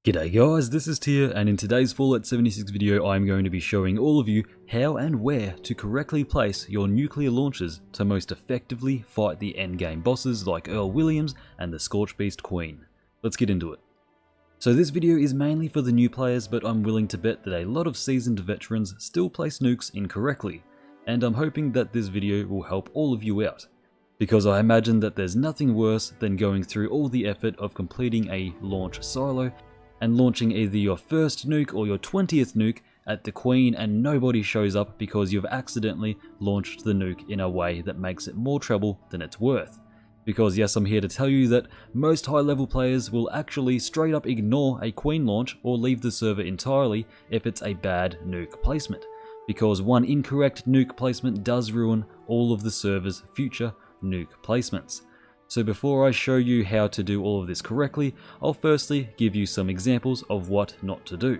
G'day guys, this is Tia, and in today's Fallout 76 video I'm going to be showing all of you how and where to correctly place your nuclear launchers to most effectively fight the endgame bosses like Earl Williams and the Scorchbeast Queen. Let's get into it. So this video is mainly for the new players, but I'm willing to bet that a lot of seasoned veterans still place nukes incorrectly, and I'm hoping that this video will help all of you out. Because I imagine that there's nothing worse than going through all the effort of completing a launch silo and launching either your first nuke or your 20th nuke at the Queen and nobody shows up because you've accidentally launched the nuke in a way that makes it more trouble than it's worth. Because yes, I'm here to tell you that most high level players will actually straight up ignore a Queen launch or leave the server entirely if it's a bad nuke placement. Because one incorrect nuke placement does ruin all of the server's future nuke placements. So before I show you how to do all of this correctly, I'll firstly give you some examples of what not to do.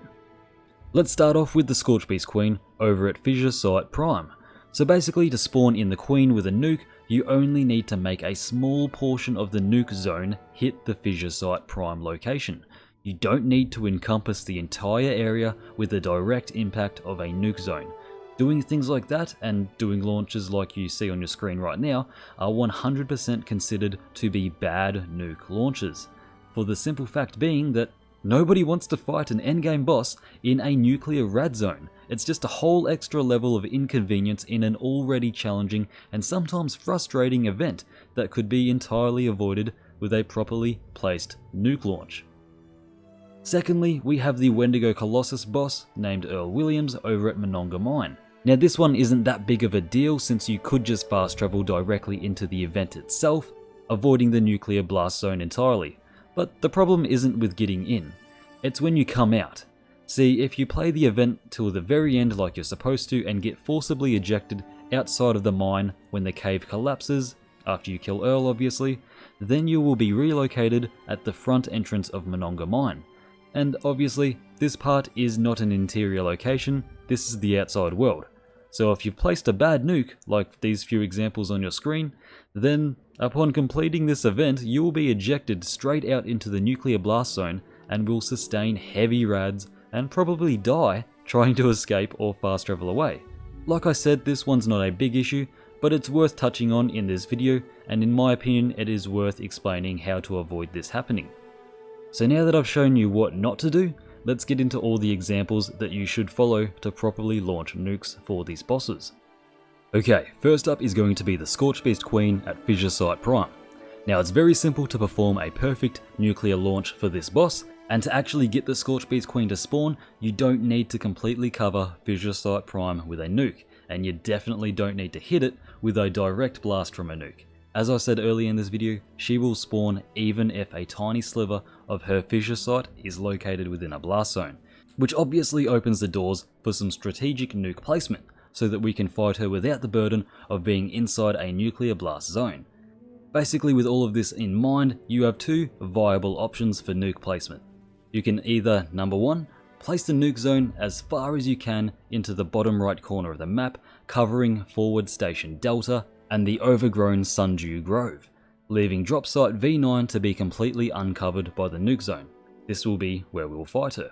Let's start off with the Scorchbeast Queen over at Fissure Site Prime. So basically, to spawn in the Queen with a nuke, you only need to make a small portion of the nuke zone hit the Fissure Site Prime location. You don't need to encompass the entire area with the direct impact of a nuke zone. Doing things like that and doing launches like you see on your screen right now are 100% considered to be bad nuke launches, for the simple fact being that nobody wants to fight an endgame boss in a nuclear rad zone. It's just a whole extra level of inconvenience in an already challenging and sometimes frustrating event that could be entirely avoided with a properly placed nuke launch. Secondly, we have the Wendigo Colossus boss named Earl Williams over at Monongah Mine. Now this one isn't that big of a deal since you could just fast travel directly into the event itself, avoiding the nuclear blast zone entirely. But the problem isn't with getting in, it's when you come out. See, if you play the event till the very end like you're supposed to and get forcibly ejected outside of the mine when the cave collapses, after you kill Earl obviously, then you will be relocated at the front entrance of Monongah Mine. And obviously, this part is not an interior location, this is the outside world. So if you've placed a bad nuke, like these few examples on your screen, then upon completing this event, you will be ejected straight out into the nuclear blast zone and will sustain heavy rads and probably die trying to escape or fast travel away. Like I said, this one's not a big issue, but it's worth touching on in this video, and in my opinion, it is worth explaining how to avoid this happening. So now that I've shown you what not to do, let's get into all the examples that you should follow to properly launch nukes for these bosses. Okay, first up is going to be the Scorchbeast Queen at Fissure Site Prime. Now it's very simple to perform a perfect nuclear launch for this boss, and to actually get the Scorchbeast Queen to spawn, you don't need to completely cover Fissure Site Prime with a nuke, and you definitely don't need to hit it with a direct blast from a nuke. As I said earlier in this video, she will spawn even if a tiny sliver of her fissure site is located within a blast zone, which obviously opens the doors for some strategic nuke placement, so that we can fight her without the burden of being inside a nuclear blast zone. Basically, with all of this in mind, you have two viable options for nuke placement. You can either, number one, place the nuke zone as far as you can into the bottom right corner of the map, covering Forward Station Delta and the overgrown Sundew Grove, leaving drop site V9 to be completely uncovered by the nuke zone. This will be where we will fight her.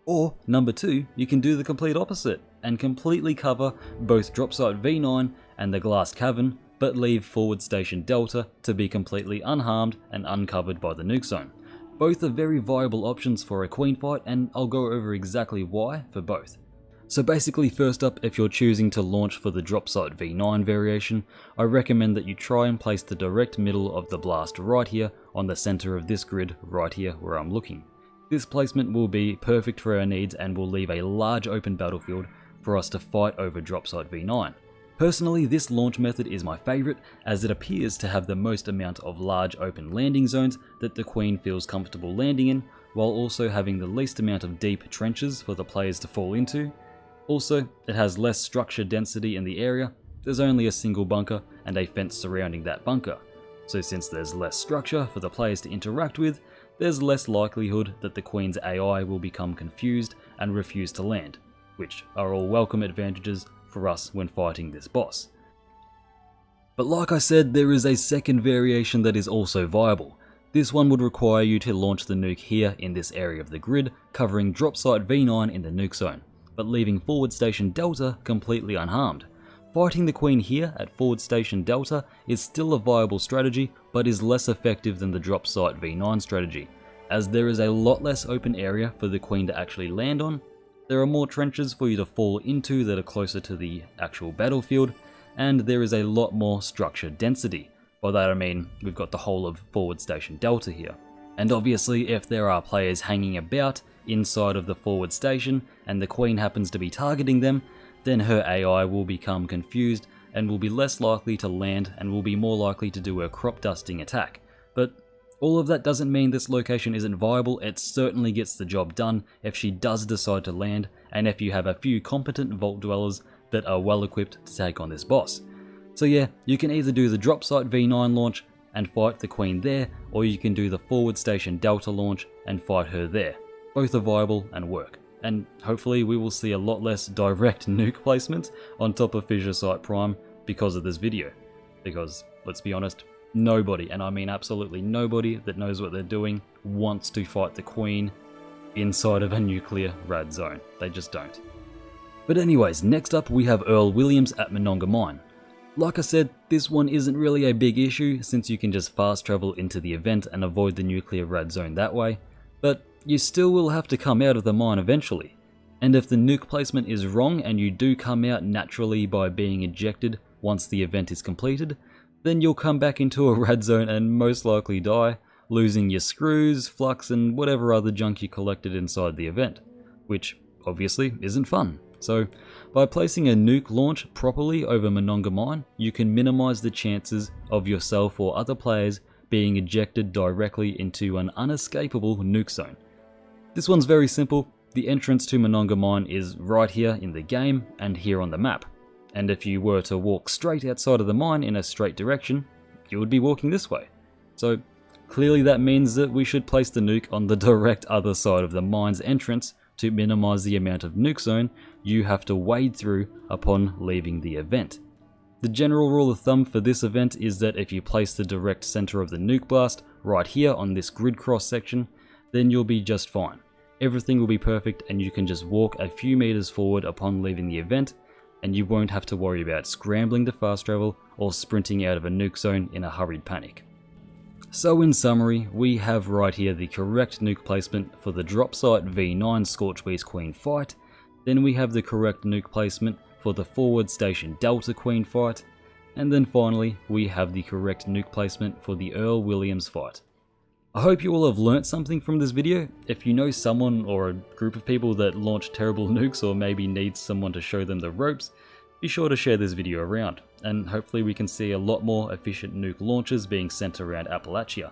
Or, number two, you can do the complete opposite and completely cover both drop site V9 and the Glass Cavern, but leave Forward Station Delta to be completely unharmed and uncovered by the nuke zone. Both are very viable options for a Queen fight, and I'll go over exactly why for both. So basically, first up, if you're choosing to launch for the drop site V9 variation, I recommend that you try and place the direct middle of the blast right here on the center of this grid right here where I'm looking. This placement will be perfect for our needs and will leave a large open battlefield for us to fight over drop site V9. Personally, this launch method is my favorite as it appears to have the most amount of large open landing zones that the Queen feels comfortable landing in, while also having the least amount of deep trenches for the players to fall into. Also, it has less structure density in the area. There's only a single bunker and a fence surrounding that bunker. So since there's less structure for the players to interact with, there's less likelihood that the Queen's AI will become confused and refuse to land, which are all welcome advantages for us when fighting this boss. But like I said, there is a second variation that is also viable. This one would require you to launch the nuke here in this area of the grid, covering drop site V9 in the nuke zone, but leaving forward station Delta completely unharmed. Fighting the Queen here at forward station Delta is still a viable strategy, but is less effective than the drop site V9 strategy, as there is a lot less open area for the Queen to actually land on. There are more trenches for you to fall into that are closer to the actual battlefield, and there is a lot more structure density. By that I mean we've got the whole of forward station Delta here. And obviously if there are players hanging about inside of the forward station and the Queen happens to be targeting them, then her AI will become confused and will be less likely to land and will be more likely to do a crop dusting attack. But all of that doesn't mean this location isn't viable. It certainly gets the job done if she does decide to land, and if you have a few competent vault dwellers that are well equipped to take on this boss. So yeah, you can either do the drop site V9 launch and fight the Queen there, or you can do the forward station Delta launch and fight her there. Both are viable and work. And hopefully we will see a lot less direct nuke placement on top of Fissure Site Prime because of this video. Because, let's be honest, nobody, and I mean absolutely nobody that knows what they're doing, wants to fight the Queen inside of a nuclear rad zone. They just don't. But anyways, next up we have Earl Williams at Monongah Mine. Like I said, this one isn't really a big issue since you can just fast travel into the event and avoid the nuclear rad zone that way, but you still will have to come out of the mine eventually. And if the nuke placement is wrong and you do come out naturally by being ejected once the event is completed, then you'll come back into a rad zone and most likely die, losing your screws, flux and whatever other junk you collected inside the event, which obviously isn't fun. So by placing a nuke launch properly over Monongah Mine, you can minimize the chances of yourself or other players being ejected directly into an unescapable nuke zone. This one's very simple. The entrance to Monongah Mine is right here in the game and here on the map. And if you were to walk straight outside of the mine in a straight direction, you would be walking this way. So clearly that means that we should place the nuke on the direct other side of the mine's entrance to minimize the amount of nuke zone you have to wade through upon leaving the event. The general rule of thumb for this event is that if you place the direct center of the nuke blast right here on this grid cross section, then you'll be just fine. Everything will be perfect and you can just walk a few meters forward upon leaving the event, and you won't have to worry about scrambling to fast travel or sprinting out of a nuke zone in a hurried panic. So in summary, we have right here the correct nuke placement for the drop site V9 Scorchbeast Queen fight, then we have the correct nuke placement for the forward station Delta Queen fight, and then finally we have the correct nuke placement for the Earl Williams fight. I hope you all have learnt something from this video. If you know someone or a group of people that launch terrible nukes or maybe need someone to show them the ropes, be sure to share this video around, and hopefully we can see a lot more efficient nuke launches being sent around Appalachia.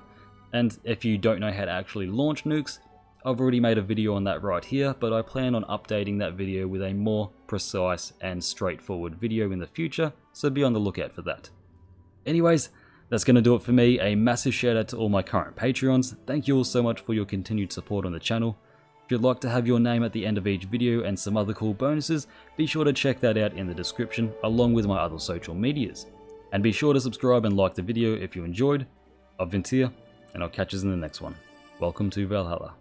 And if you don't know how to actually launch nukes, I've already made a video on that right here, but I plan on updating that video with a more precise and straightforward video in the future, so be on the lookout for that. Anyways, that's going to do it for me. A massive shout out to all my current Patreons. Thank you all so much for your continued support on the channel. If you'd like to have your name at the end of each video and some other cool bonuses, be sure to check that out in the description along with my other social medias. And be sure to subscribe and like the video if you enjoyed. I've been Tia, and I'll catch you in the next one. Welcome to Valhalla.